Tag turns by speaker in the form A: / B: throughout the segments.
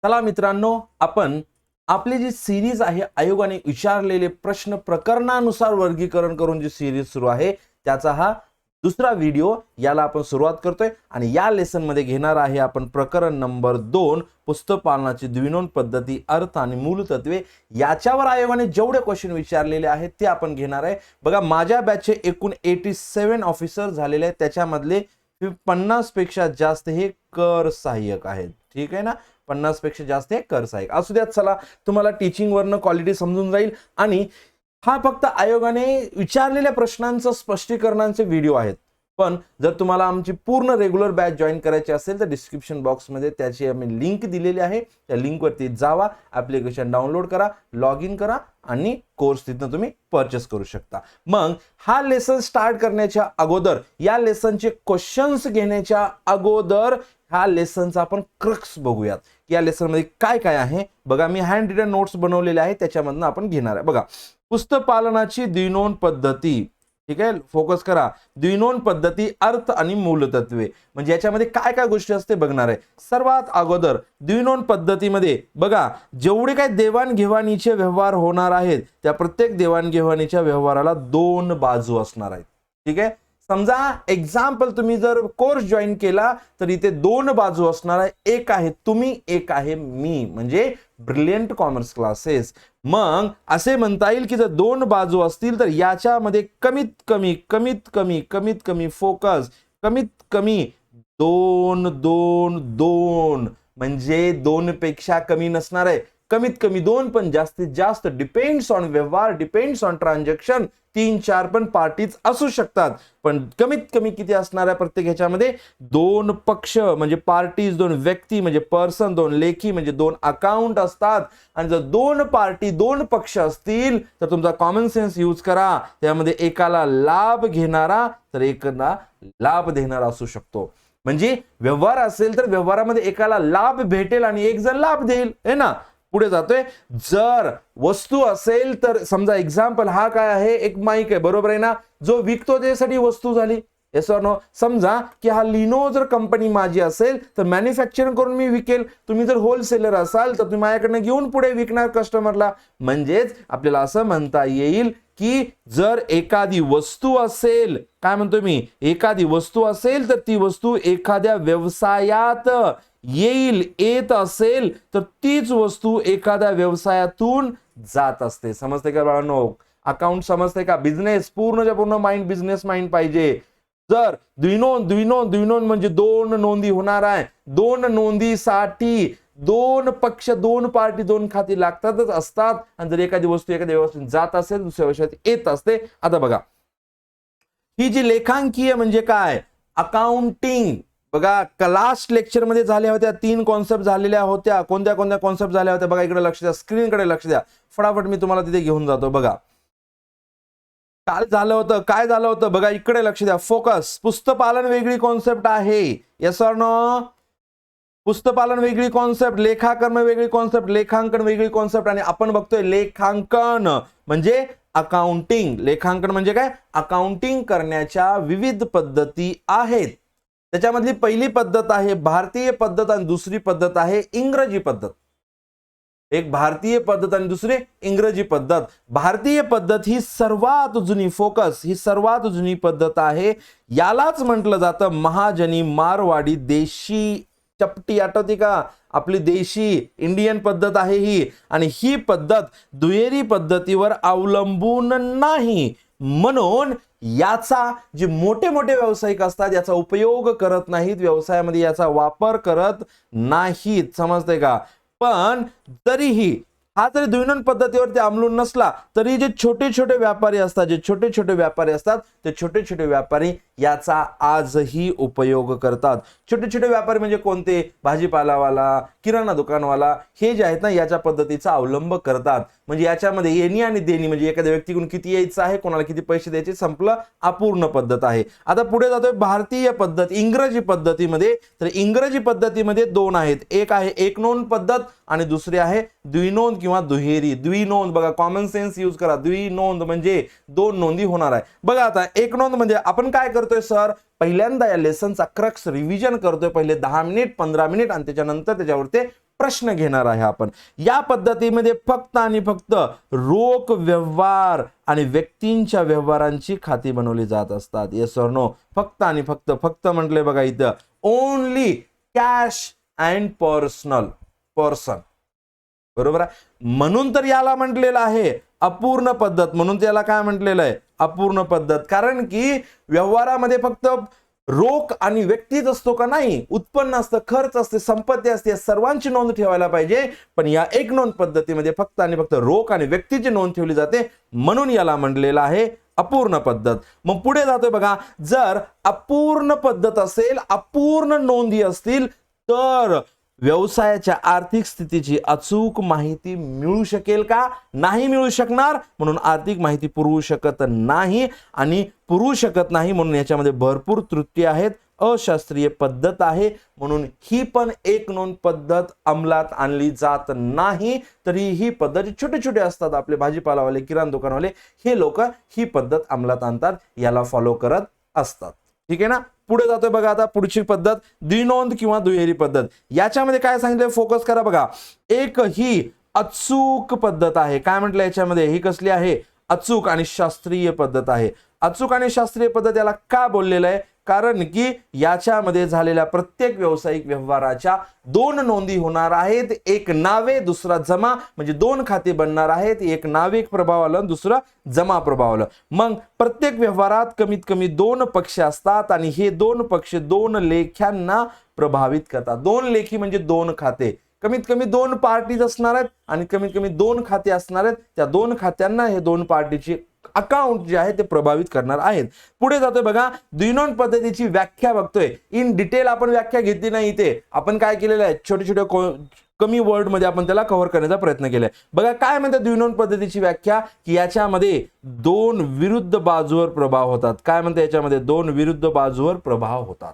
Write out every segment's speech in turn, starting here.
A: चला मित्रांनो, आपण आपली जी सिरीज आहे आयोगाने विचारलेले प्रश्न प्रकरणानुसार वर्गीकरण करून जी सिरीज सुरू आहे त्याचा हा दुसरा व्हिडिओ याला आपण सुरुवात करतोय आणि या लेसन मध्ये घेणार आहे आपण प्रकरण नंबर 2 पुस्तक पालनाची द्विनोंद पद्धती अर्थ आणि मूलतत्वे याच्यावर आयोगाने जेवढे क्वेश्चन विचारलेले आहेत ते आपण घेणार आहे। बघा, माझ्या बॅचचे एकूण 87 ऑफिसर झालेले आहेत, त्याच्यामधले 50 पेक्षा जास्त हे कर सहाय्यक आहेत। ठीक आहे ना, 50 पेक्षा जास्त हे कर सहाय्यक असू द्यात। चला, तुम्हाला टीचिंग वरनं क्वालिटी समजून जाईल आणि हा फक्त आयोगाने विचारलेल्या प्रश्नांचं स्पष्टीकरणांचे व्हिडिओ आहेत। पण जर तुम्हाला आमची पूर्ण रेग्युलर बॅच जॉईन करायची असेल तर डिस्क्रिप्शन बॉक्स मध्ये त्याची आम्ही लिंक दिलेली आहे, त्या लिंक वरती जावा, ऍप्लिकेशन डाउनलोड करा, लॉग इन करा आणि कोर्स तिथून तुम्ही परचेस करू शकता। मग हा लेसन स्टार्ट करण्याच्या अगोदर, या लेसनचे क्वेश्चन्स घेण्याच्या अगोदर हा लेसनचा आपण क्रक्स बघूयात की या लेसन मध्ये काय काय आहे। बघा, मी हँड रिटन नोट्स बनवलेले आहे, त्याच्यामधून आपण घेणार आहे। बघा, पुस्तक पालनाची द्विनोंद पद्धती, ठीक आहे, फोकस करा, द्विनोंद पद्धती अर्थ आणि मूलतत्वे, म्हणजे याच्यामध्ये काय काय गोष्टी असते बघणार आहे। सर्वात अगोदर द्विनोंद पद्धतीमध्ये बघा, जेवढे काही देवाणघेवाणीचे व्यवहार होणार आहेत त्या प्रत्येक देवाणघेवाणीच्या व्यवहाराला दोन बाजू असणार आहेत। ठीक आहे, समजा एक्झाम्पल तुम्ही जर कोर्स जॉईन केला तर इथे दोन बाजू असणार आहे, एक आहे तुम्ही, एक आहे मी, म्हणजे ब्रिलियंट कॉमर्स क्लासेस। मग असे म्हणता येईल की जर दोन बाजू असतील तर याच्यामध्ये कमीत कमी फोकस कमीत कमी दोन दोन दोन, म्हणजे दोन पेक्षा कमी नसणार आहे, कमीत कमी दोन, पण जास्तीत जास्त डिपेंड्स ऑन व्यवहार, डिपेंड्स ऑन ट्रान्झॅक्शन 3-4 पण पार्टीज असू शकतात, पण कमीत कमी किती असणार आहे प्रत्येक ह्याच्यामध्ये दोन पक्ष म्हणजे पार्टीज, दोन व्यक्ती म्हणजे पर्सन, दोन लेखी म्हणजे दोन अकाउंट असतात। आणि जर दोन पार्टी दोन पक्ष असतील तर तुमचा कॉमन सेन्स यूज करा, त्यामध्ये एकाला लाभ घेणारा तर एकाला लाभ देणारा असू शकतो। म्हणजे व्यवहार असेल तर व्यवहारामध्ये एकाला लाभ भेटेल आणि एक जण लाभ देईल, है ना। पुढे जातोय, जर वस्तू असेल तर समजा एक्झाम्पल हा काय आहे, एक माईक आहे, बरोबर आहे ना, जो विकतो त्यासाठी वस्तू झाली, येस ऑर नो। समजा की हा लिनो जर कंपनी माझी असेल तर मॅन्युफॅक्चरिंग करून मी विकेल, तुम्ही जर होलसेलर असाल तर तुम्ही माझ्याकडनं घेऊन पुढे विकणार कस्टमरला। म्हणजेच आपल्याला असं म्हणता येईल की जर एखादी वस्तू असेल, काय म्हणतोय मी, एखादी वस्तू असेल तर ती वस्तू एखाद्या व्यवसायात येत असेल तर तीच वस्तू एखाद्या व्यवसायातून जात असते। समजते का बाळांनो? अकाउंट समजते का? बिझनेस पूर्णच्या पूर्ण माइंड बिझनेस माइंड पाहिजे। जर द्विनोंद म्हणजे दोन नोंदी होणार आहे, दोन नोंदीसाठी दोन पक्ष, दोन पार्टी, दोन खाती लागतातच असतात। आणि जर एखादी वस्तू एखाद्या व्यवस्थेत जात असेल दुसऱ्या व्यवसायात येत असते। आता बघा, ही जी लेखांकीय म्हणजे काय, अकाउंटिंग, बघा लास्ट लेक्चर मध्ये झाल्या होत्या 3 कॉन्सेप्ट झालेल्या होत्या। कोणत्या कोणत्या कॉन्सेप्ट झाल्या होत्या बघा, इकडे लक्ष द्या, स्क्रीनकडे लक्ष द्या, फटाफट मी तुम्हाला तिथे घेऊन जातो। बघा काय झालं होतं बघा, इकडे लक्ष द्या, फोकस। पुस्तक पालन वेगळी कॉन्सेप्ट आहे, येस ऑर नो। पुस्तक पालन वेगळी कॉन्सेप्ट, लेखाकर्म वेगळी कॉन्सेप्ट, लेखांकन वेगळी कॉन्सेप्ट, आणि आपण बघतोय लेखांकन म्हणजे अकाउंटिंग। लेखांकन म्हणजे काय, अकाउंटिंग करण्याच्या विविध पद्धती आहेत। त्याच्यामधली पहिली पद्धत आहे भारतीय पद्धत आणि दुसरी पद्धत आहे इंग्रजी पद्धत। एक भारतीय पद्धत आणि दुसरी इंग्रजी पद्धत। भारतीय पद्धत ही सर्वात जुनी, फोकस, ही सर्वात जुनी पद्धत आहे। यालाच म्हटलं जातं महाजनी मारवाडी देशी चपटी, आठवते का, आपली देशी इंडियन पद्धत आहे ही। आणि ही पद्धत दुहेरी पद्धतीवर अवलंबून नाही, म्हणून याचा जे मोठे मोठे व्यावसायिक असतात याचा उपयोग करत नाहीत, व्यवसायामध्ये याचा वापर करत नाहीत, समजते का। पण तरीही हा जरी द्विनोंद पद्धतीवरती अवलंबून नसला तरी जे छोटे छोटे व्यापारी असतात, ते छोटे छोटे व्यापारी याचा आजही उपयोग करतात। छोटे छोटे व्यापारी म्हणजे कोणते, भाजीपालावाला, किराणा दुकानवाला, हे जे आहेत ना याच्या पद्धतीचा अवलंब करतात। म्हणजे याच्यामध्ये येणी आणि देणी, म्हणजे एखाद्या व्यक्तीकडून किती यायचं आहे, कोणाला किती पैसे द्यायचे, संपलं, अपूर्ण पद्धत आहे। आता पुढे जातोय भारतीय पद्धत, इंग्रजी पद्धतीमध्ये। तर इंग्रजी पद्धतीमध्ये दोन आहेत, एक आहे एक नोंद पद्धत आणि दुसरी आहे द्विनोंद किंवा दुहेरी। द्विनोंद बघा, कॉमन सेन्स यूज करा, द्विनोंद म्हणजे दोन नोंदी होणार आहे। बघा आता एक नोंद म्हणजे आपण काय करतोय सर, पहिल्यांदा या लेसनचा क्रक्स रिव्हिजन करतोय, पहिले 10 मिनिट 15 मिनिट आणि त्याच्यानंतर त्याच्यावरती प्रश्न घेणार आहे आपण। या पद्धतीमध्ये फक्त आणि फक्त रोख व्यवहार आणि व्यक्तींच्या व्यवहारांची खाती बनवली जात असतात। Yes or no? फक्त आणि फक्त, फक्त म्हटले बघा इथं ओनली कॅश अँड पर्सन, बरोबर आहे। म्हणून तर याला म्हटलेलं आहे अपूर्ण पद्धत, म्हणून त्याला काय म्हटलेलं आहे अपूर्ण पद्धत, कारण की व्यवहारामध्ये फक्त रोख आणि व्यक्तीच असतो का? नाही, उत्पन्न असतं, खर्च असते, संपत्ती असते, सर्वांची नोंद ठेवायला पाहिजे। पण या एक नोंद पद्धतीमध्ये फक्त आणि फक्त रोख आणि व्यक्तीची नोंद ठेवली जाते, म्हणून याला म्हटलेलं आहे अपूर्ण पद्धत। मग पुढे जातोय बघा, जर अपूर्ण पद्धत असेल, अपूर्ण नोंदी असतील तर व्यवसायाच्या आर्थिक स्थितीची अचूक माहिती मिळू शकेल का? नाही मिळू शकणार, म्हणून आर्थिक माहिती पुरवू शकत नाही, आणि पुरवू शकत नाही म्हणून याच्यामध्ये भरपूर त्रुटी आहेत, अशास्त्रीय पद्धत आहे, म्हणून ही पण एक नोंद पद्धत अंमलात आणली जात नाही। तरी ही पद्धत छोटे छोटे असतात, आपले भाजीपालावाले, किराणा दुकानवाले, हे लोक ही पद्धत अंमलात आणतात, याला फॉलो करत असतात। ठीक आहे ना? पुढे जातोय बघा, आता पुढची पद्धत द्विनोंद किंवा दुहेरी पद्धत। याच्यामध्ये काय सांगितलंय, फोकस करा बघा, एक ही अचूक पद्धत आहे। काय म्हटलं याच्यामध्ये, ही कसली आहे? अचूक आणि शास्त्रीय पद्धत आहे। अचूक आणि शास्त्रीय पद्धत याला का बोललेलं आहे? कारण की याच्यामध्ये झालेल्या प्रत्येक व्यावसायिक व्यवहाराच्या दोन नोंदी होणार आहेत, एक नावे दुसरा जमा, म्हणजे दोन खाते बनणार आहेत, एक नाविक प्रभाव आलं, दुसरं जमा प्रभाव आलं। मग प्रत्येक व्यवहारात कमीत कमी दोन पक्ष असतात आणि हे दोन पक्ष दोन लेख्यांना प्रभावित करतात। दोन लेखी म्हणजे दोन खाते, कमीत कमी दोन पार्टीज असणार आहेत आणि कमीत कमी दोन खाते असणार आहेत, त्या दोन खात्यांना हे दोन पार्टीची अकाउंट जे आहे ते प्रभावित करणार आहेत। पुढे जातोय बघा, द्विनोंद पद्धतीची व्याख्या बघतोय। इन डिटेल आपण व्याख्या घेतली नाही, इथे आपण काय केलेलं आहे, छोटे छोटे कमी वर्ड मध्ये आपण त्याला कव्हर करण्याचा प्रयत्न केलाय। बघा काय म्हणतात द्विनोंद पद्धतीची व्याख्या, की याच्यामध्ये दोन विरुद्ध बाजूवर प्रभाव होतात। काय म्हणतात याच्यामध्ये, दोन विरुद्ध बाजूवर प्रभाव होतात,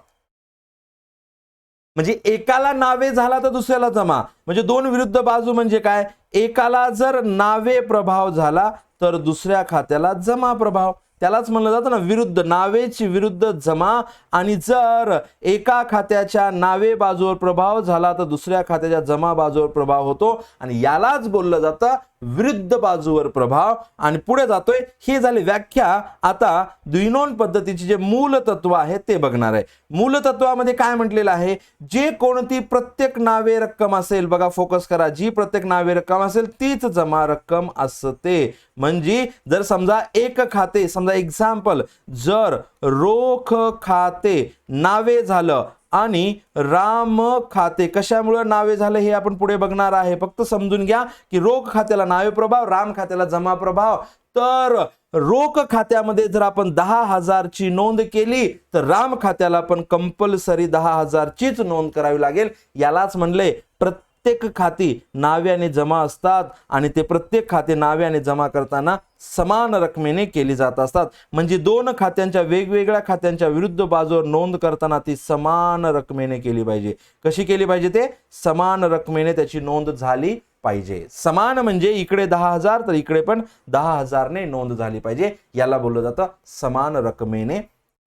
A: म्हणजे एकाला नावे झाला तर दुसऱ्याला जमा, म्हणजे दोन विरुद्ध बाजू म्हणजे काय, एकाला जर नावे प्रभाव झाला तर दुसऱ्या खात्याला जमा प्रभाव, त्यालाच म्हणलं जातं ना विरुद्ध, नावेची विरुद्ध जमा। आणि जर एका खात्याच्या नावे बाजूवर प्रभाव झाला तर दुसऱ्या खात्याच्या जमा बाजूवर प्रभाव होतो, आणि यालाच बोललं जातं विरुद्ध बाजूवर प्रभाव। आणि पुढे जातोय, हे झाले व्याख्या। आता द्विनोंद पद्धतीचे जे मूल तत्व आहे ते बघणार आहे। मूल तत्वामध्ये काय म्हटलेलं आहे, जे कोणती प्रत्येक नावे रक्कम असेल, बघा फोकस करा, जी प्रत्येक नावे रक्कम असेल तीच जमा रक्कम असते। म्हणजे जर समजा एक खाते, समजा एक्झाम्पल, जर रोख खाते नावे झालं आणि राम खाते कशामुळे नावे झालं हे आपण पुढे बघणार आहे, फक्त समजून घ्या की रोख खात्याला नावे प्रभाव, राम खात्याला जमा प्रभाव। तर रोख खात्यामध्ये जर आपण 10,000 ची नोंद केली तर राम खात्याला पण कंपल्सरी 10,000 चीच नोंद करावी लागेल। यालाच म्हणले प्रत्येक खाती नाव्याने जमा असतात, आणि ते प्रत्येक खाते नाव्याने जमा करताना समान रकमेने केली जात असतात। म्हणजे दोन खात्यांच्या वेगवेगळ्या खात्यांच्या विरुद्ध बाजूवर नोंद करताना ती समान रकमेने केली पाहिजे। कशी केली पाहिजे? ते समान रकमेने त्याची नोंद झाली पाहिजे। समान म्हणजे इकडे 10,000 तर इकडे पण 10,000 ने नोंद झाली पाहिजे, याला बोललं जातं समान रकमेने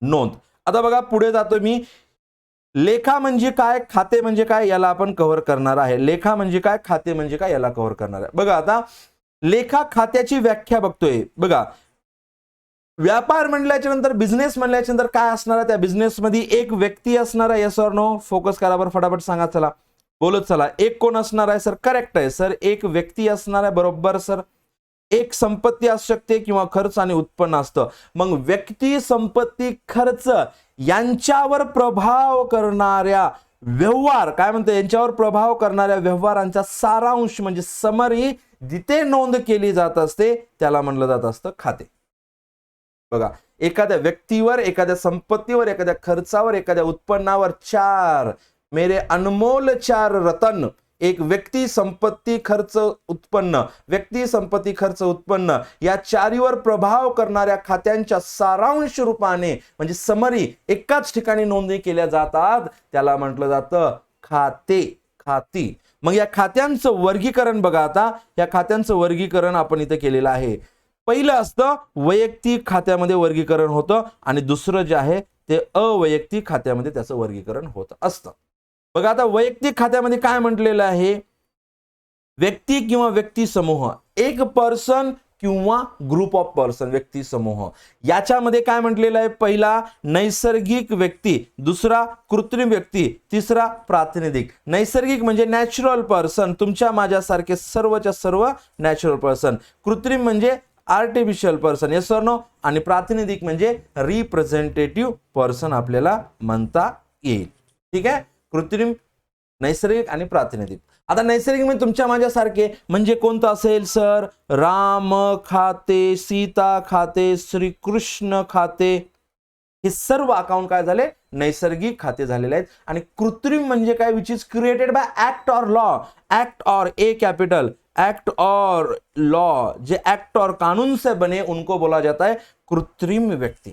A: नोंद। आता बघा पुढे जातो मी, लेखा म्हणजे काय, खाते म्हणजे काय, याला आपण कव्हर करणार आहे। लेखा म्हणजे काय, खाते म्हणजे काय, याला कव्हर करणार आहे। बघा आता लेखा खात्याची व्याख्या बघतोय। बघा व्यापार म्हणल्याच्या नंतर, बिझनेस म्हणल्याच्या नंतर काय असणार आहे, त्या बिझनेस मध्ये एक व्यक्ती असणार आहे। Yes or no? फोकस करा बरं, फटाफट सांगा, चला बोलत चला। एक कोण असणार आहे सर? करेक्ट आहे सर, एक व्यक्ती असणार आहे, बरोबर सर। एक संपत्ती असू शकते किंवा खर्च आणि उत्पन्न असतं। मग व्यक्ती, संपत्ती, खर्च यांच्यावर प्रभाव करणाऱ्या व्यवहार, काय म्हणतो, यांच्यावर प्रभाव करणाऱ्या व्यवहारांचा सारांश म्हणजे समरी जिथे नोंद केली जात असते त्याला म्हणलं जात असतं खाते। बघा एखाद्या व्यक्तीवर, एखाद्या संपत्तीवर, एखाद्या खर्चावर, एखाद्या उत्पन्नावर चार मेरे अनमोल चार रतन, एक व्यक्ती, संपत्ती, खर्च, उत्पन्न, व्यक्ती, संपत्ती, खर्च, उत्पन्न या चारीवर प्रभाव करणाऱ्या खात्यांच्या सारांश रूपाने म्हणजे समरी एकाच ठिकाणी नोंदणी केल्या जातात, त्याला म्हटलं जातं खाते, खाती। मग या खात्यांचं वर्गीकरण बघा, आता या खात्यांचं वर्गीकरण आपण इथे केलेलं आहे। पहिलं असतं वैयक्तिक खात्यामध्ये वर्गीकरण होतं, आणि दुसरं जे आहे ते अवैयक्तिक खात्यामध्ये त्याचं वर्गीकरण होत असतं। बघा आता वैयक्तिक खात्यामध्ये काय म्हटलेलं आहे, व्यक्ती किंवा व्यक्ती समूह, एक पर्सन किंवा ग्रुप ऑफ पर्सन, व्यक्ती समूह. याच्यामध्ये काय म्हटलेलं आहे, पहिला नैसर्गिक व्यक्ती, दुसरा कृत्रिम व्यक्ती, तिसरा प्रातिनिधिक. नैसर्गिक म्हणजे नॅचरल पर्सन, तुमच्या माझ्यासारखे सर्वच्या सर्व नॅचरल पर्सन. कृत्रिम म्हणजे artificial person, yes or no. आणि प्रातिनिधिक म्हणजे रिप्रेझेंटेटिव्ह पर्सन आपल्याला म्हणता येईल. ठीक आहे, कृत्रिम, नैसर्गिक आणि प्रातिनिधिक. आता नैसर्गिक म्हणजे तुमच्या माझ्यासारखे म्हणजे कोणतं असेल सर, राम खाते, सीता खाते, श्रीकृष्ण खाते, हे सर्व अकाउंट काय झाले, नैसर्गिक खाते झालेले आहेत. आणि कृत्रिम म्हणजे काय, which is created by act or law, act और ए कैपिटल, एक्ट और लॉ, जे एक्ट और कानून से बने उनको बोला जाता है कृत्रिम व्यक्ती.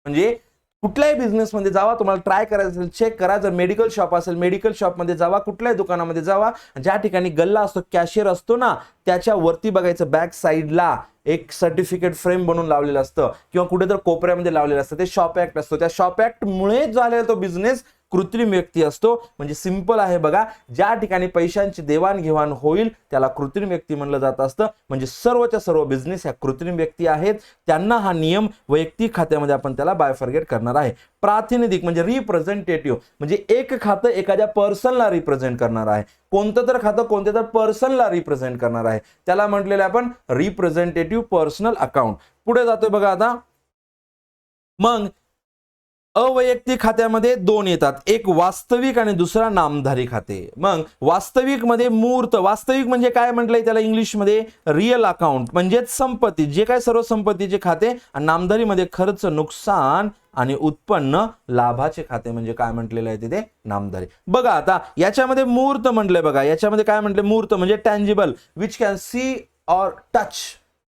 A: म्हणजे कुठल्याही बिझनेस मध्ये जावा, तुम्हाला ट्राय करायचं असेल, चेक करा. जर मेडिकल शॉप असेल, मेडिकल शॉप मध्ये जावा, कुठल्याही दुकानामध्ये जावा, ज्या ठिकाणी गल्ला असतो, कॅशियर असतो ना, त्याच्या वरती बघायचं बॅक साईडला एक सर्टिफिकेट फ्रेम बनवून लावलेलं असतं किंवा कुठे तर कोपऱ्यामध्ये लावलेलं असतं, ते शॉप ऍक्ट असतो. त्या शॉप ऍक्ट मुळे झालेला तो बिझनेस कृत्रिम व्यक्ती असतो. म्हणजे सिंपल आहे बघा, ज्या ठिकाणी पैशांची देवाणघेवाण होईल त्याला कृत्रिम व्यक्ती म्हणलं जात असतं. म्हणजे सर्वच्या सर्व बिझनेस ह्या कृत्रिम व्यक्ती आहेत. त्यांना हा नियम वैयक्तिक खात्यामध्ये आपण त्याला बायफर्गेट करणार आहे. प्रातिनिधिक म्हणजे रिप्रेझेंटेटिव्ह, म्हणजे एक खातं एखाद्या पर्सनला रिप्रेझेंट करणार आहे. कोणतं तर खातं कोणत्या तर पर्सनला रिप्रेझेंट करणार आहे, त्याला म्हटलेलं आपण रिप्रेझेंटेटिव्ह पर्सनल अकाउंट. पुढे जातोय बघा आता. मग अवैयक्तिक खात्यामध्ये दोन येतात, एक वास्तविक आणि दुसरा नामधारी खाते. मग वास्तविक मध्ये मूर्त, वास्तविक म्हणजे काय म्हटलंय त्याला इंग्लिशमध्ये, रिअल अकाउंट म्हणजेच संपत्ती, जे काय सर्व संपत्तीचे खाते. आणि नामधारी मध्ये खर्च, नुकसान आणि उत्पन्न लाभाचे खाते म्हणजे काय म्हटलेलं आहे तिथे, नामधारी. बघा आता याच्यामध्ये मूर्त म्हटलंय, बघा याच्यामध्ये काय म्हटलंय, मूर्त म्हणजे टँजिबल, विच कॅन सी और टच,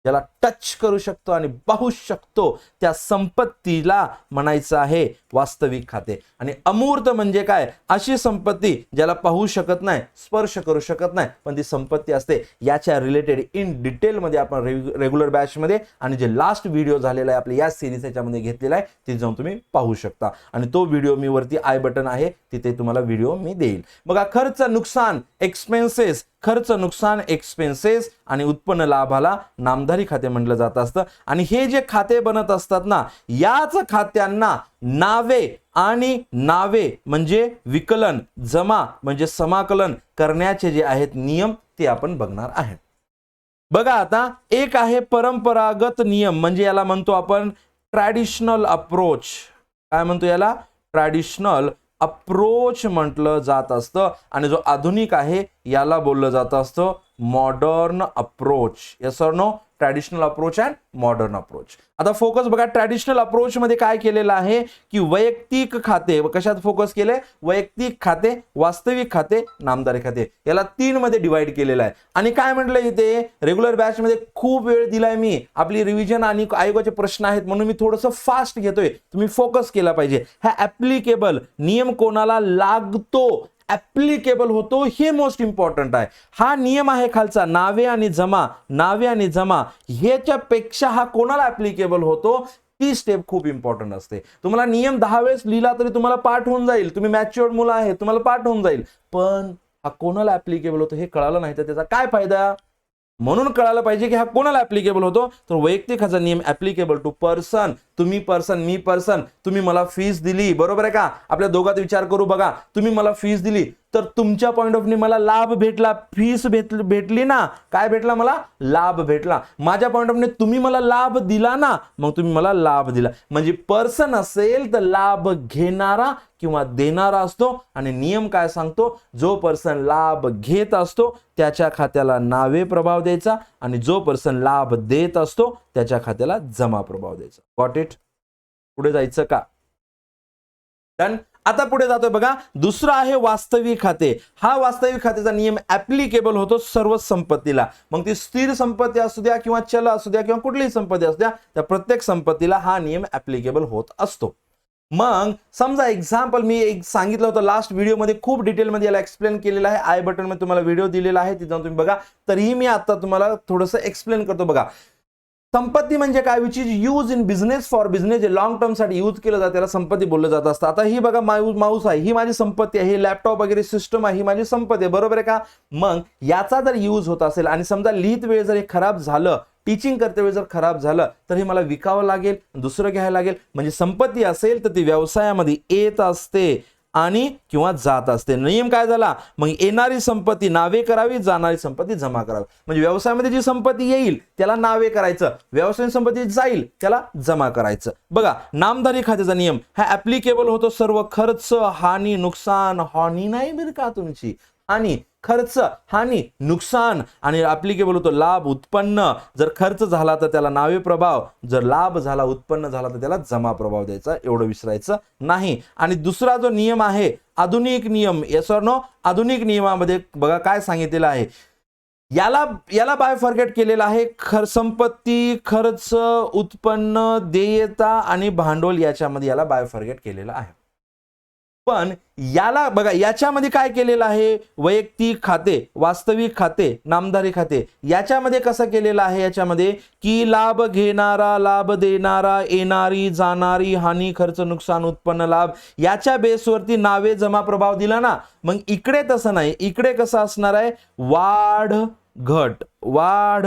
A: ज्याला टच करू शकतो आणि पाहू शकतो, त्या संपत्तीला म्हणायचं आहे वास्तविक खाते. आणि अमूर्त म्हणजे काय, अशी संपत्ती ज्याला पाहू शकत नाही, स्पर्श करू शकत नाही, पण ती संपत्ती असते. याच्या रिलेटेड इन डिटेल मध्ये आपण रेग्युलर बॅच मध्ये आणि जे लास्ट व्हिडिओ झालेला आहे आपल्या या सिरीज याच्यामध्ये घेतलेला आहे, तिथे जाऊन तुम्ही पाहू शकता. आणि तो व्हिडिओ मी वरती आय बटन आहे तिथे तुम्हाला व्हिडिओ मी देईल. बघा खर्च, नुकसान, एक्सपेन्सेस, खर्च, नुकसान, एक्सपेन्सेस आणि उत्पन्न लाभाला नामधारी खाते म्हटलं जात असतं. आणि हे जे खाते बनत असतात ना, याच खात्यांना नावे आणि नावे म्हणजे विकलन, जमा म्हणजे समाकलन करण्याचे जे आहेत नियम ते आपण बघणार आहे. बघा आता एक आहे परंपरागत नियम, म्हणजे याला म्हणतो आपण ट्रॅडिशनल अप्रोच. काय म्हणतो याला, ट्रॅडिशनल अप्रोच म्हटलं जात असतं. आणि जो आधुनिक आहे याला बोललं जात असतं modern approach. Yes or no, traditional approach and modern approach. आता फोकस बघा, ट्रॅडिशनल अप्रोच मध्ये काय केलेलं आहे की वैयक्तिक खाते, कशात फोकस केले, वैयक्तिक खाते, वास्तविक खाते, नामधारी खाते, याला 3 मध्ये डिवाइड केलेलं आहे. आणि काय म्हटलंय इथे, रेग्युलर बॅच मध्ये खूप वेळ दिलाय मी, आपली रिव्हिजन आणि आयोगाचे प्रश्न आहेत म्हणून मी थोडंसं फास्ट घेतोय, तुम्ही फोकस केला पाहिजे. हा ऍप्लिकेबल नियम कोणाला लागतो, ऍप्लिकेबल होतो, हे मोस्ट इम्पॉर्टंट आहे. हा नियम आहे खालचा, नावे आणि जमा, नावे आणि जमा, ह्याच्यापेक्षा हा कोणाला ऍप्लिकेबल होतो, ती स्टेप खूप इम्पॉर्टंट असते. तुम्हाला नियम 10 वेळेस लिहिला तरी तुम्हाला पाठ होऊन जाईल, तुम्ही मॅच्युअर्ड मुलं आहे, तुम्हाला पाठ होऊन जाईल, पण हा कोणाला ऍप्लिकेबल होतो हे कळालं नाही तर त्याचा काय फायदा. म्हणून कळायला पाहिजे की हा कोणाला ऍप्लिकेबल होतो, तर वैयक्तिक हा नियम ऍप्लिकेबल टू पर्सन, तुम्ही पर्सन, मी पर्सन. तुम्ही मला फीस दिली, बरोबर आहे का, आपल्या दोघात विचार करू बघा, तुम्ही मला फीस दिली तर तुमच्या पॉइंट ऑफ व्ह्यू मला लाभ भेटला, फीस भेटली ना, काय भेटला, मला लाभ भेटला. माझ्या पॉइंट ऑफ व्ह्यू तुम्ही मला लाभ दिला ना, मग तुम्ही मला लाभ दिला. म्हणजे पर्सन असेल तर लाभ घेणारा किंवा देणारा असतो. आणि नियम काय सांगतो, जो पर्सन लाभ घेत असतो त्याच्या खात्याला नावे प्रभाव द्यायचा आणि जो पर्सन लाभ देत असतो त्याच्या खात्याला जमा प्रभाव द्यायचा. Got it. पुढे जायचं का, डन. आता पुढे जातोय बघा, दुसरा आहे वास्तविक खाते. हा वास्तविक खात्याचा नियम ऍप्लिकेबल होतो सर्व संपत्तीला. मग ती स्थिर संपत्ती असू द्या किंवा चल असू द्या किंवा कुठलीही संपत्ती असू द्या, त्या प्रत्येक संपत्तीला हा नियम ऍप्लिकेबल होत असतो. मग समजा एक्झाम्पल मी एक सांगितलं होतं लास्ट व्हिडिओमध्ये, खूप डिटेलमध्ये याला एक्सप्लेन केलेलं आहे, आय बटन मध्ये तुम्हाला व्हिडिओ दिलेला आहे, तिथं तुम्ही बघा. तरीही मी आता तुम्हाला थोडंसं एक्सप्लेन करतो. बघा संपत्ती म्हणजे काय, which is use in business for business, जे लॉंग टर्म साठी यूज केलं जातं त्याला संपत्ती बोललं जात असतं. आता ही बघा माऊस आहे, ही माझी संपत्ती आहे, ही लॅपटॉप वगैरे सिस्टम आहे, ही माझी संपत्ती आहे, बरोबर आहे का. मग याचा जर यूज होत असेल आणि समजा लिहित वेळ जर हे खराब झालं, टीचिंग करते वेळ जर खराब झालं तर हे मला विकावं लागेल, दुसरं घ्यायला लागेल. म्हणजे संपत्ती असेल तर ती व्यवसायामध्ये येत असते आणि किंवा जात असते. नियम काय झाला, मग येणारी संपत्ती नावे करावी, जाणारी संपत्ती जमा करावी. म्हणजे व्यवसायामध्ये जी संपत्ती येईल त्याला नावे करायचं, व्यवसाय संपत्ती जाईल त्याला जमा करायचं. बघा नामधारी खात्याचा नियम हा ऍप्लिकेबल होतो सर्व खर्च, हानी, नुकसान, हानी नाही बरं का तुमची, आणि खर्च, हानी, नुकसान, आणि ऍप्लिकेबल होतो लाभ, उत्पन्न. जर खर्च झाला तर त्याला नावे प्रभाव, जर लाभ झाला, उत्पन्न झाला तर त्याला जमा प्रभाव द्यायचा, एवढं विसरायचं नाही. आणि दुसरा जो नियम आहे आधुनिक नियम, येस ऑर नो, आधुनिक नियमामध्ये बघा काय सांगितलेलं आहे, याला बायफॉर्गेट केलेला आहे. संपत्ती, खर्च, उत्पन्न, देयता आणि भांडवल याच्यामध्ये याला बायफॉर्गेट केलेलं आहे. पण याला बघा याच्यामध्ये काय केलेलं आहे, वैयक्तिक खाते, वास्तविक खाते, नामधारी खाते, याच्यामध्ये कसं केलेलं आहे, याच्यामध्ये की लाभ घेणारा, लाभ देणारा, येणारी, जाणारी, हानी, खर्च, नुकसान, उत्पन्न, लाभ याच्या बेसवरती नावे जमा प्रभाव दिला ना. मग इकडे तसं नाही, इकडे कसं असणार आहे, वाढ घट, वाढ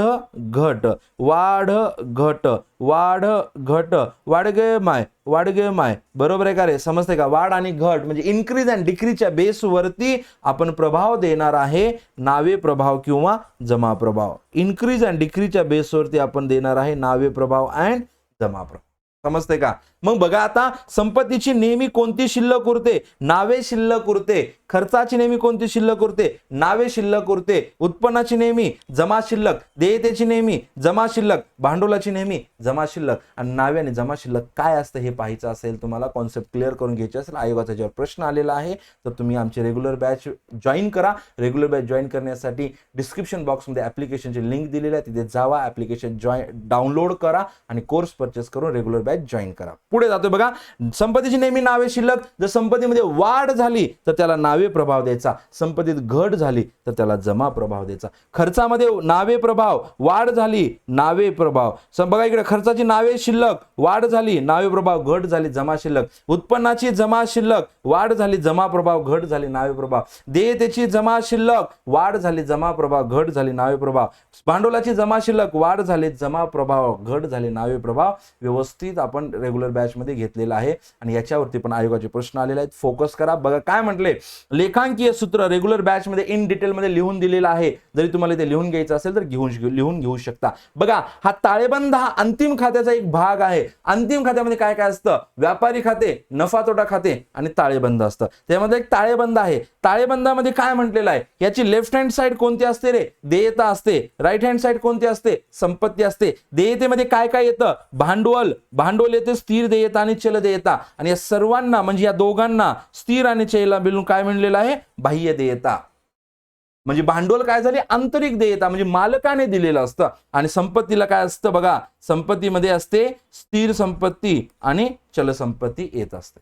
A: घट, वाढ घट, वाढ घट, वाढ गे माय, बरोबर आहे का रे, समजते का. वाढ आणि घट म्हणजे इन्क्रीज अँड डिक्रीजच्या बेसवरती आपण प्रभाव देणार आहे, नावे प्रभाव किंवा जमा प्रभाव. इन्क्रीज अँड डिक्रीजच्या बेसवरती आपण देणार आहे नावे प्रभाव अँड जमा प्रभाव, समजते का. मग बघा आता संपत्तीची नेहमी कोणती शिल्लक उरते, नावे शिल्लक उरते. खर्चाची नेहमी कोणती शिल्लक उरते, नावे शिल्लक उरते. उत्पन्नाची नेहमी जमा शिल्लक, देयतेची नेहमी जमा शिल्लक, भांडवलाची नेहमी जमा शिल्लक. आणि नावे आणि जमा शिल्लक काय असतं हे पाहायचं असेल, तुम्हाला कॉन्सेप्ट क्लिअर करून घ्यायचे असेल, आयोगाचा ज्यावर प्रश्न आलेला आहे, तर तुम्ही आमचे रेग्युलर बॅच जॉईन करा. रेग्युलर बॅच जॉईन करण्यासाठी डिस्क्रिप्शन बॉक्समध्ये ऍप्लिकेशनची लिंक दिलेली आहे, तिथे जावा, ऍप्लिकेशन डाउनलोड करा आणि कोर्स परचेस करून रेग्युलर बॅच जॉईन करा. पुढे जातोय बघा, संपत्तीची नेहमी नावे शिल्लक, जर संपत्तीमध्ये वाढ झाली तर त्याला नावे प्रभाव द्यायचा, संपत्तीत घट झाली तर त्याला जमा प्रभाव द्यायचा. खर्चामध्ये नावे प्रभाव, वाढ झाली, नावे प्रभाव. बघा इकडे खर्चाची नावे शिल्लक, वाढ झाली, नावे प्रभाव, घट झाली, जमा शिल्लक. उत्पन्नाची जमा शिल्लक, वाढ झाली, जमा प्रभाव, घट झाली, नावे प्रभाव. देयतेची जमा शिल्लक, वाढ झाली, जमा प्रभाव, घट झाली, नावे प्रभाव. भांडवलाची जमा शिल्लक, वाढ झाली, जमा प्रभाव, घट झाली, नावे प्रभाव. व्यवस्थित आपण रेग्युलर बॅच मध्ये घेतलेला आहे आणि याच्यावरती पण आयोगाचे प्रश्न आलेले आहेत, फोकस करा. बघा काय म्हटले, लेखांकीय सूत्र रेग्युलर बॅच मध्ये इन डिटेल मध्ये लिहून दिलेला आहे. जरी तुम्हाला ते लिहून घ्यायचं असेल तर लिहून घेऊ शकता. बघा हा ताळेबंद हा अंतिम खात्याचा एक भाग आहे. अंतिम खात्यामध्ये काय काय असतं, व्यापारी खाते, नफा तोटा खाते आणि ताळेबंद असतं. त्यामध्ये एक ताळेबंद आहे. ताळेबंदामध्ये काय म्हटलेलं आहे, याची लेफ्ट हँड साइड कोणती असते रे, देयता असते. राईट हँड साइड कोणती असते, संपत्ती असते. देयतेमध्ये काय काय येतं, भांडवल येते, स्थिर देयता आणि चल देयता. आणि या सर्वांना म्हणजे या दोघांना स्थिर आणि चलला मिळून काय म्हणलेलं आहे, बाह्य देयता. म्हणजे भांडवल काय झाले, आंतरिक देयता म्हणजे मालकाने दिलेलं असतं. आणि संपत्तीला काय असतं बघा, संपत्तीमध्ये असते स्थिर संपत्ती आणि चल संपत्ती येत असते.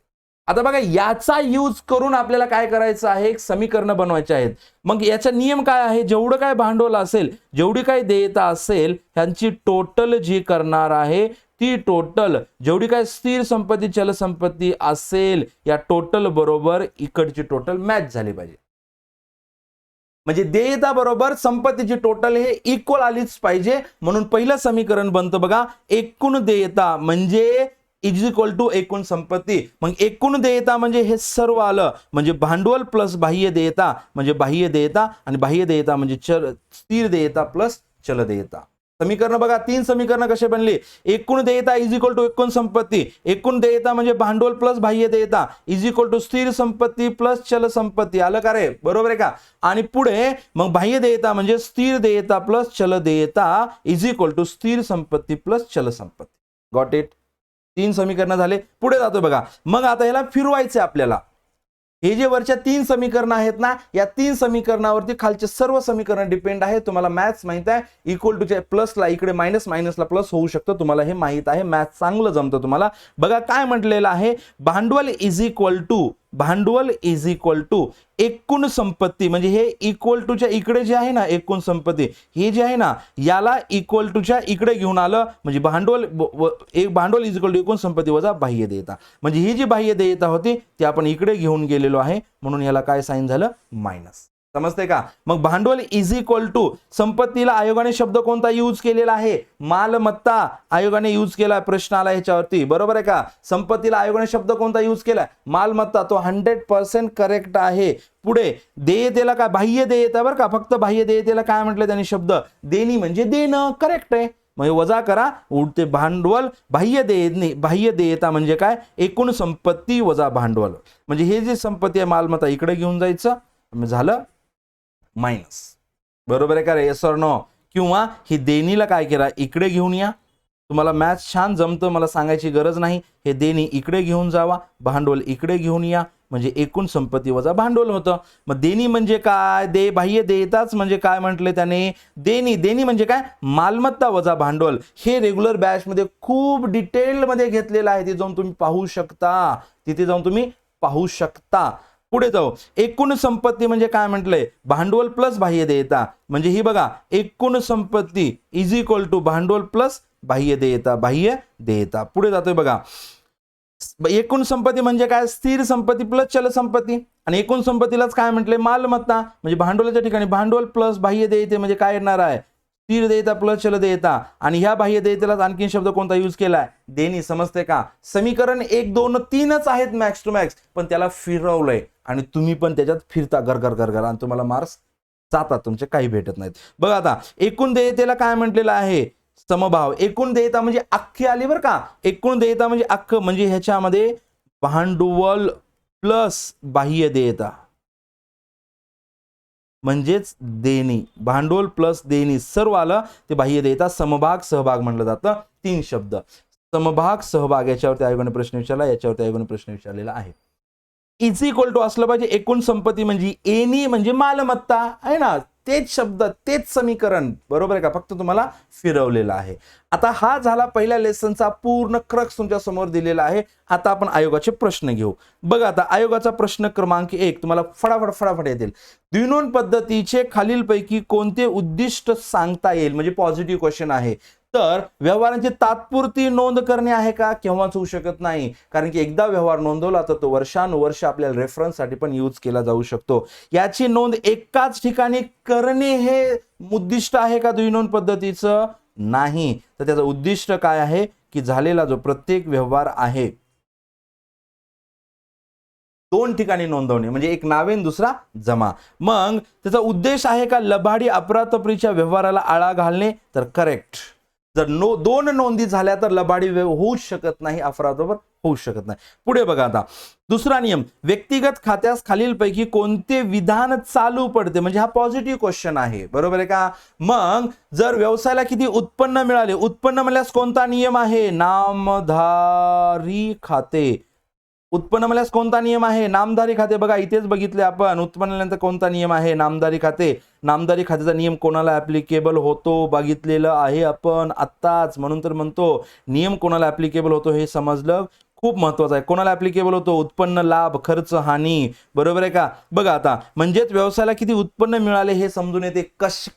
A: आता बघा याचा यूज करून आपल्याला काय करायचं आहे, एक समीकरण बनवायचे आहेत. मग याचा नियम काय आहे, जेवढं काय भांडवल असेल, जेवढी काय देयता असेल, ह्यांची टोटल जी करणार आहे ती टोटल जेवढी काय स्थिर संपत्ती चल संपत्ती असेल या टोटल बरोबर इकडची टोटल मॅच झाली पाहिजे. म्हणजे देयता बरोबर संपत्तीची टोटल हे इक्वल आलीच पाहिजे. म्हणून पहिलं समीकरण बनतं बघा, एकूण देयता म्हणजे इज इक्वल टू एकूण संपत्ती. मग एकूण देयता म्हणजे हे सर्व आलं, म्हणजे भांडवल प्लस बाह्य देयता म्हणजे बाह्य देयता, आणि बाह्य देयता म्हणजे स्थिर देयता प्लस चल देयता. समीकरण बघा, तीन समीकरण कसे बनले, एकूण देयता इज इक्वल टू एकूण संपत्ती. एकूण देयता म्हणजे भांडवल प्लस बाह्य देयता इज इक्वल टू स्थिर संपत्ती प्लस चल संपत्ती. आलं का रे, बरोबर आहे का. आणि पुढे मग बाह्य देयता म्हणजे स्थिर देयता प्लस चल देयता इज इक्वल टू स्थिर संपत्ती प्लस चल संपत्ती. Got it. तीन समीकरण झाले. पुढे जातो बघा, मग आता याला फिरवायचे आपल्याला. हे जे वरच्या तीन समीकरण आहेत ना, या तीन समीकरणावरती खालचे सर्व समीकरण डिपेंड आहे. तुम्हाला मॅथ्स माहित आहे, इक्वल टूच्या प्लसला इकडे मायनसला प्लस होऊ शकतं, तुम्हाला हे माहित आहे. मॅथ्स चांगलं जमतं तुम्हाला. बघा काय म्हटलेलं आहे, भांडवल इज इक्वल टू भांडवल इज इक्वल टू एकूण संपत्ती, म्हणजे हे इक्वल टूच्या इकडे जे आहे ना एकूण संपत्ती, हे जे आहे ना याला इक्वल टूच्या इकडे घेऊन आलं, म्हणजे भांडवल इज इक्वल टू एकूण संपत्ती वजा बाह्य देयता, म्हणजे ही जी बाह्य देयता होती ती आपण इकडे घेऊन गेलेलो आहे, म्हणून याला काय साइन झालं मायनस. समजते का? मग भांडवल इज इक्वल टू संपत्तीला आयोगाने शब्द कोणता यूज केलेला आहे? मालमत्ता आयोगाने यूज केला. प्रश्न आला ह्याच्यावरती, बरोबर आहे का? संपत्तीला आयोगाने शब्द कोणता यूज केला? मालमत्ता. तो 100% करेक्ट आहे. पुढे देयतेला काय? बाह्य देयता बरं का, फक्त बाह्य देयतेला काय म्हटलं त्यांनी शब्द? देणी म्हणजे देणं. करेक्ट आहे. मग वजा करा, उरते भांडवल. बाह्य देयता म्हणजे काय? एकूण संपत्ती वजा भांडवल, म्हणजे हे जे संपत्ती आहे मालमत्ता इकडे घेऊन जायचं, झालं मायनस. बरोबर आहे का रे? Yes or no? किंवा ही देणीला काय करा, इकडे घेऊन या. तुम्हाला मॅथ्स छान जमतं, मला सांगायची गरज नाही. हे देणी इकडे घेऊन जावा, भांडवल इकडे घेऊन या, म्हणजे एकूण संपत्ती वजा भांडवल होतं. मग देणी म्हणजे काय? बाह्य देयताच म्हणजे काय म्हटले त्याने? देणी म्हणजे काय? मालमत्ता वजा भांडवल. हे रेग्युलर बॅच मध्ये खूप डिटेल मध्ये घेतलेलं आहे, तिथे जाऊन तुम्ही पाहू शकता. पुढे जाऊ. एकूण संपत्ती म्हणजे काय म्हटलंय? भांडवल प्लस बाह्य देयता, म्हणजे ही बघा एकूण संपत्ती इज इक्वल टू भांडवल प्लस बाह्य देयता. पुढे जातोय बघा. एकूण संपत्ती म्हणजे काय? स्थिर संपत्ती प्लस चल संपत्ती, आणि एकूण संपत्तीलाच काय म्हटले? मालमत्ता. म्हणजे भांडवलाच्या ठिकाणी भांडवल प्लस बाह्य देयते म्हणजे काय येणार आहे? स्थिर देयता प्लस चल देयता. आणि ह्या बाह्य देयतेलाच आणखी शब्द कोणता यूज केलाय? देणी. समजते का? समीकरण 1 2 3च आहेत मॅक्स टू मॅक्स, पण त्याला फिरवलंय आणि तुम्ही पण त्याच्यात फिरता घर आणि तुम्हाला मार्क्स जातात तुमचे, काही भेटत नाहीत. बघा आता एकूण देयतेला काय म्हटलेलं आहे? समभाव. एकूण देयता म्हणजे अख्खी आली बरं का? एकूण देयता म्हणजे अख्ख, म्हणजे ह्याच्यामध्ये भांडवल प्लस बाह्य देयता म्हणजेच देणी. भांडवल प्लस देणी सर्व आलं ते बाह्य देयता. समभाग सहभाग म्हटलं जातं. 3 शब्द. समभाग सहभाग याच्यावरती आयोगाने प्रश्न विचारला, याच्यावरती आयोगाने प्रश्न विचारलेला आहे. इज इक्वल टू असलं पाहिजे एकूण संपत्ती, म्हणजे एनी म्हणजे मालमत्ता आहे ना, तेच शब्द तेच समीकरण. बरोबर आहे का? फक्त तुम्हाला फिरवलेलं आहे. आता हा झाला पहिल्या लेसनचा पूर्ण क्रक्स तुमच्या समोर दिलेला आहे. आता आपण आयोगाचे प्रश्न घेऊ. बघा आता आयोगाचा प्रश्न क्रमांक 1 तुम्हाला फटाफट येतील. द्विनोंद पद्धतीचे खालीलपैकी कोणते उद्दिष्ट सांगता येईल? म्हणजे पॉझिटिव्ह क्वेश्चन आहे. तर व्यवहारांची तात्पुरती नोंद करणे आहे का? केव्हाच होऊ शकत नाही, कारण की एकदा व्यवहार नोंदवला तर तो वर्षानुवर्ष आपल्याला रेफरन्ससाठी पण यूज केला जाऊ शकतो. याची नोंद एकाच ठिकाणी करणे हे उद्दिष्ट आहे का द्विनोंद पद्धतीचं? नाही. तर त्याचं उद्दिष्ट काय आहे की झालेला जो प्रत्येक व्यवहार आहे 2 ठिकाणी नोंदवणे, म्हणजे एक नावे दुसरा जमा. मग त्याचा उद्देश आहे का लबाडी अफरातफरीच्या व्यवहाराला आळा घालणे? तर करेक्ट. जर 2 नोंदी झाल्या तर लबाडी होऊ शकत नाही, अफरातफर होऊ शकत नाही. पुढे बघा आता दुसरा नियम. व्यक्तिगत खात्यास खालीलपैकी कोणते विधान चालू पडते? म्हणजे हा पॉझिटिव्ह क्वेश्चन आहे. बरोबर आहे का? मग जर व्यवसायाला किती उत्पन्न मिळाले, उत्पन्न म्हणल्यास कोणता नियम आहे? नामधारी खाते. उत्पन्न म्हणल्यास कोणता नियम आहे? नामधारी खाते. बघा इथेच बघितले आपण. उत्पन्नानंतर कोणता नियम आहे? नामधारी खाते. नामधारी खात्याचा नियम कोणाला ऍप्लिकेबल होतो बघितलेलं आहे आपण आत्ताच, म्हणून तर म्हणतो नियम कोणाला ऍप्लिकेबल होतो हे समजलं खूप महत्वाचं आहे. कोणाला ऍप्लिकेबल होतो? उत्पन्न, लाभ, खर्च, हानी. बरोबर आहे का? बघा आता म्हणजेच व्यवसायाला किती उत्पन्न मिळाले हे समजून येते.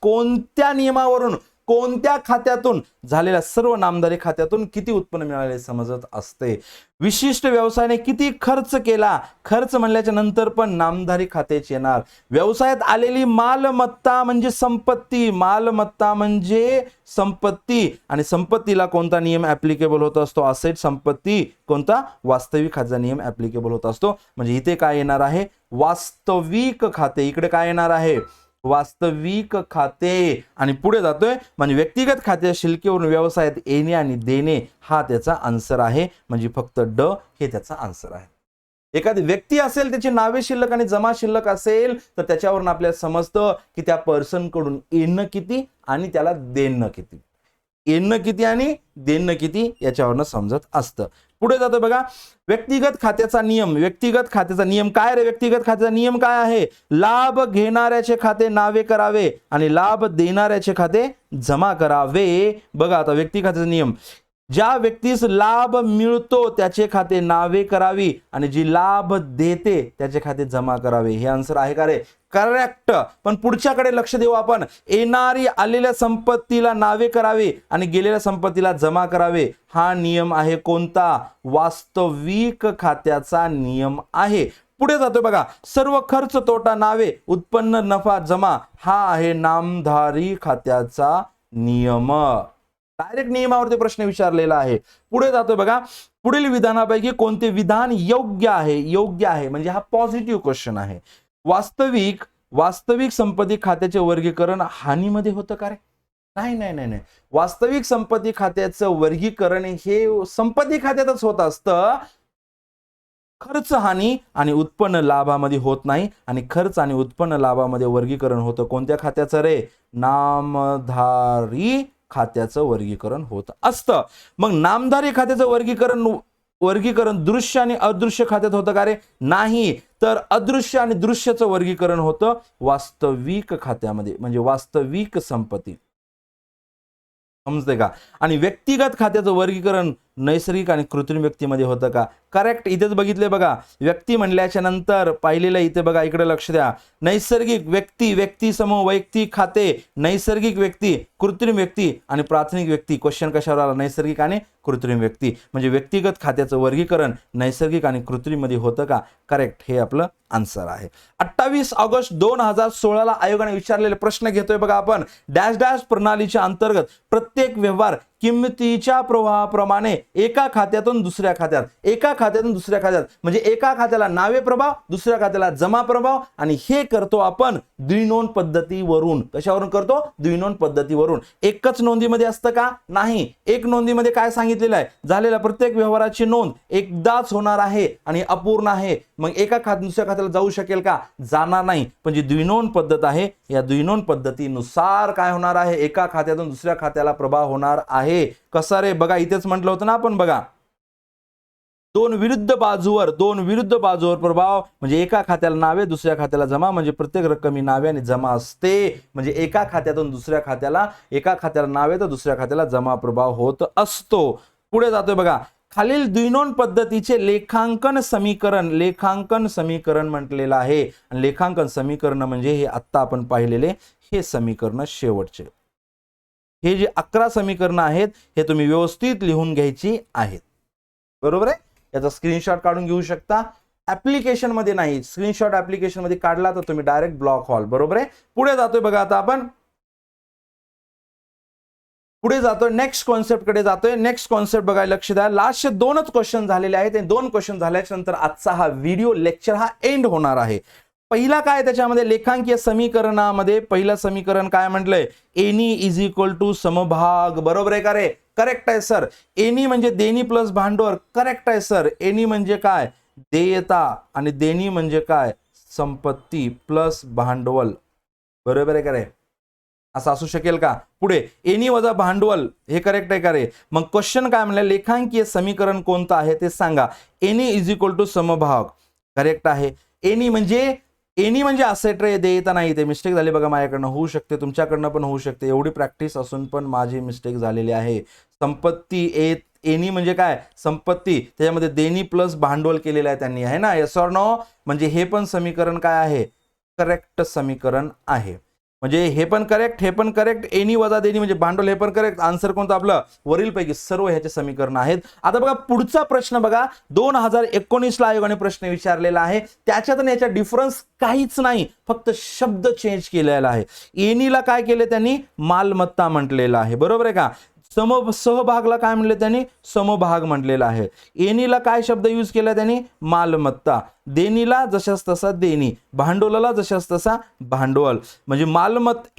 A: कोणत्या नियमावरून, कोणत्या खात्यातून? झालेल्या सर्व नामधारी खात्यातून किती उत्पन्न मिळाले समजत असते. विशिष्ट व्यवसायाने किती खर्च केला? खर्च म्हणल्याच्या नंतर पण नामधारी खातेच येणार. व्यवसायात आलेली मालमत्ता म्हणजे संपत्ती. मालमत्ता म्हणजे संपत्ती, आणि संपत्तीला कोणता नियम ऍप्लिकेबल होत असतो? असेट. संपत्ती कोणता? वास्तविक खात्याचा नियम ऍप्लिकेबल होत असतो. म्हणजे इथे काय येणार आहे? वास्तविक खाते. इकडे काय येणार आहे? वास्तविक खाते. आणि पुढे जातोय म्हणजे व्यक्तिगत खात्या शिल्लकीवरून व्यवसायात येणे आणि देणे हा त्याचा आन्सर आहे. म्हणजे फक्त ड हे त्याचा आन्सर आहे. एखादी व्यक्ती असेल, त्याची नावे शिल्लक आणि जमा शिल्लक असेल, तर त्याच्यावरून आपल्याला समजतं की त्या पर्सन कडून येणं किती आणि त्याला देणं किती. येणं किती आणि देणं किती याच्यावरनं समजत असतं. पुढे जातो बघा. व्यक्तिगत खात्याचा नियम. व्यक्तिगत खात्याचा नियम काय रे? व्यक्तिगत खात्याचा नियम काय आहे? लाभ घेणाऱ्याचे खाते नावे करावे आणि लाभ देणाऱ्याचे खाते जमा करावे. बघा आता व्यक्तिगत खात्याचा नियम. ज्या व्यक्तीस लाभ मिळतो त्याचे खाते नावे करावी आणि जी लाभ देते त्याचे खाते जमा करावे. हे आन्सर आहे का रे? करेक्ट. पण पुढच्याकडे लक्ष देऊ आपण. येणारी आलेल्या संपत्तीला नावे करावे आणि गेलेल्या संपत्तीला जमा करावे. हा नियम आहे कोणता? वास्तविक खात्याचा नियम आहे. पुढे जातोय बघा. सर्व खर्च तोटा नावे, उत्पन्न नफा जमा. हा आहे नामधारी खात्याचा नियम. डायरेक्ट नियमावरती प्रश्न विचारलेला आहे. पुढे जातोय बघा. पुढील विधानापैकी कोणते विधान योग्य आहे? योग्य आहे म्हणजे हा पॉझिटिव्ह क्वेश्चन आहे. वास्तविक संपत्ती खात्याचे वर्गीकरण हानीमध्ये होतं का रे? नाही नाही नाही नाही. वास्तविक संपत्ती खात्याचं वर्गीकरण हे संपत्ती खात्यातच होत असतं. खर्च हानी आणि उत्पन्न लाभामध्ये होत नाही. आणि खर्च आणि उत्पन्न लाभामध्ये वर्गीकरण होतं कोणत्या खात्याचं रे? नामधारी खात्याचं वर्गीकरण होत असतं. मग नामधारी खात्याचं वर्गीकरण दृश्य आणि अदृश्य खात्यात होतं का रे? नाही. तर अदृश्य आणि दृश्याचं वर्गीकरण होतं वास्तविक खात्यामध्ये, म्हणजे वास्तविक संपत्ती. समजते का? आणि व्यक्तिगत खात्याचं वर्गीकरण नैसर्गिक आणि कृत्रिम व्यक्तीमध्ये होतं का? करेक्ट. इथेच बघितले बघा. व्यक्ती म्हणल्याच्या नंतर पाहिलेलं इथे बघा, इकडे लक्ष द्या. नैसर्गिक व्यक्ती, व्यक्ती समूह, वैयक्तिक खाते, नैसर्गिक व्यक्ती, कृत्रिम व्यक्ती आणि प्राथमिक व्यक्ती. क्वेश्चन कशावर आला? नैसर्गिक आणि कृत्रिम व्यक्ती. म्हणजे व्यक्तिगत खात्याचं वर्गीकरण नैसर्गिक आणि कृत्रिम मध्ये होतं का? करेक्ट. हे आपलं आन्सर आहे. 28 ऑगस्ट 2016 आयोगाने विचारलेले प्रश्न घेतोय बघा आपण. डॅश डॅश प्रणालीच्या अंतर्गत प्रत्येक व्यवहार किमतीच्या प्रवाहाप्रमाणे एका खात्यातून दुसऱ्या खात्यात, एका खात्यातून दुसऱ्या खात्यात, म्हणजे एका खात्याला नावे प्रभाव, दुसऱ्या खात्याला जमा प्रभाव. आणि हे करतो आपण द्विनोंद पद्धतीवरून. कशावरून करतो? द्विनोंद पद्धतीवरून. एकच नोंदीमध्ये असतं का? नाही. एक नोंदीमध्ये काय सांगितलेलं आहे? झालेल्या प्रत्येक व्यवहाराची नोंद एकदाच होणार आहे आणि अपूर्ण आहे. मग एका खात्यातून दुसऱ्या खात्याला जाऊ शकेल का? जाणार नाही. पण जी द्विनोंद पद्धत आहे, या द्विनोंद पद्धतीनुसार काय होणार आहे? एका खात्यातून दुसऱ्या खात्याला प्रभाव होणार आहे. कसं रे? बघा इथेच म्हटलं होतं ना आपण. बघा, दोन विरुद्ध बाजूवर प्रभाव, म्हणजे एका खात्याला नावे दुसऱ्या खात्याला जमा, म्हणजे प्रत्येक रक्कम ही नावे आणि जमा असते. म्हणजे एका खात्यातून दुसऱ्या खात्याला, एका खात्याला नावे तर दुसऱ्या खात्याला जमा प्रभाव होत असतो. पुढे जातोय बघा. खालील द्विनोंद पद्धतीचे लेखांकन समीकरण म्हटलेलं आहे. आणि लेखांकन समीकरण म्हणजे हे आत्ता आपण पाहिलेले हे समीकरण शेवटचे. हे जे 11 समीकरण आहेत हे तुम्ही व्यवस्थित लिहून घ्यायची आहेत. बरोबर आहे? याचा स्क्रीनशॉट काढून घेऊ शकता. ऍप्लिकेशन मध्ये नाही, स्क्रीनशॉट ऍप्लिकेशन मध्ये काढला तर तुम्ही डायरेक्ट ब्लॉक हॉल. बरोबर आहे? पुढे जातोय बघा. आता आपण पुढे जातोय, नेक्स्ट कॉन्सेप्ट कडे जातोय. नेक्स्ट कॉन्सेप्ट बघायला लक्ष द्या. लास्टचे 2च क्वेश्चन झालेले आहेत. 2 क्वेश्चन झाल्याच्या नंतर आजचा हा व्हिडिओ लेक्चर हा एंड होणार आहे. पहिला काय त्याच्यामध्ये? लेखांकीय समीकरणामध्ये पहिलं समीकरण काय म्हटलंय? एनी इज इक्वल टू समभाग. बरोबर आहे का रे? करेक्ट आहे सर. एनी म्हणजे देणी प्लस भांडवल. करेक्ट आहे सर. एनी म्हणजे काय? देयता. आणि देणी म्हणजे काय? संपत्ती प्लस भांडवल. बरोबर आहे का रे? असं असू शकेल का? पुढे एनी वजा भांडवल. हे करेक्ट आहे का रे? मग क्वेश्चन काय म्हणलं? लेखांकीय समीकरण कोणतं आहे ते सांगा. एनी इज इक्वल टू समभाग. करेक्ट आहे. एनी म्हणजे असेट रे, देयता नाही. ते मिस्टेक झाली बघा, माझ्याकडनं होऊ शकते, तुमच्याकडनं पण होऊ शकते. एवढी प्रॅक्टिस असून पण माझी मिस्टेक झालेली आहे. संपत्ती एनी म्हणजे काय? संपत्ती. त्याच्यामध्ये देणी प्लस भांडवल केलेलं आहे त्यांनी, आहे ना? Yes or no? म्हणजे हे पण समीकरण काय आहे? करेक्ट समीकरण आहे. म्हणजे हे पण करेक्ट, हे पण करेक्ट. एनी वजा देणी म्हणजे भांडवल, हे पण करेक्ट. आन्सर कोणतं आपलं? वरीलपैकी सर्व ह्याचे समीकरण आहेत. आता बघा पुढचा प्रश्न बघा. 2019 ला आयोगाने प्रश्न विचारलेला आहे. त्याच्यात आणि याच्या डिफरन्स काहीच नाही, फक्त शब्द चेंज केलेला आहे. एनीला काय केले त्यांनी? मालमत्ता म्हटलेलं आहे. बरोबर आहे का? सहभागला काय म्हणले त्यांनी? समभाग म्हटलेला आहे. एनीला काय शब्द यूज केला त्यांनी? मालमत्ता. देणीला जशास तसा देणी, भांडवलाला जशास तसा भांडवल. म्हणजे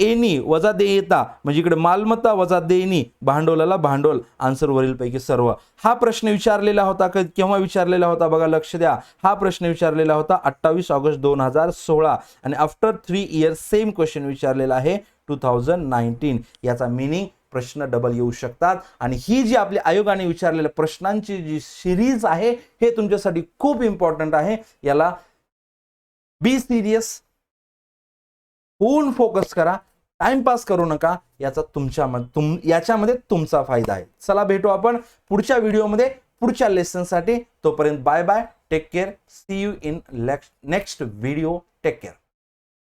A: एनी वजा देयता, म्हणजे इकडे मालमत्ता वजा देणी, भांडवलाला भांडवल. आन्सर वरीलपैकी सर्व. हा प्रश्न विचारलेला होता, केव्हा विचारलेला होता बघा, लक्ष द्या. हा प्रश्न विचारलेला होता 28 ऑगस्ट 2016 आणि आफ्टर 3 इयर्स सेम क्वेश्चन विचारलेला आहे 2019. याचा मिनिंग प्रश्न डबल येऊ शकतात. आणि ही जी आपल्या आयोगाने विचारलेल्या प्रश्नांची जी सिरीज आहे हे तुमच्यासाठी खूप इम्पॉर्टंट आहे. याला बी सिरियस होऊन फोकस करा. टाइमपास करू नका, याच्यामध्ये तुमचा फायदा आहे. चला भेटू आपण पुढच्या व्हिडिओमध्ये पुढच्या लेसनसाठी. तोपर्यंत bye bye, take care, see you in next video. Take care.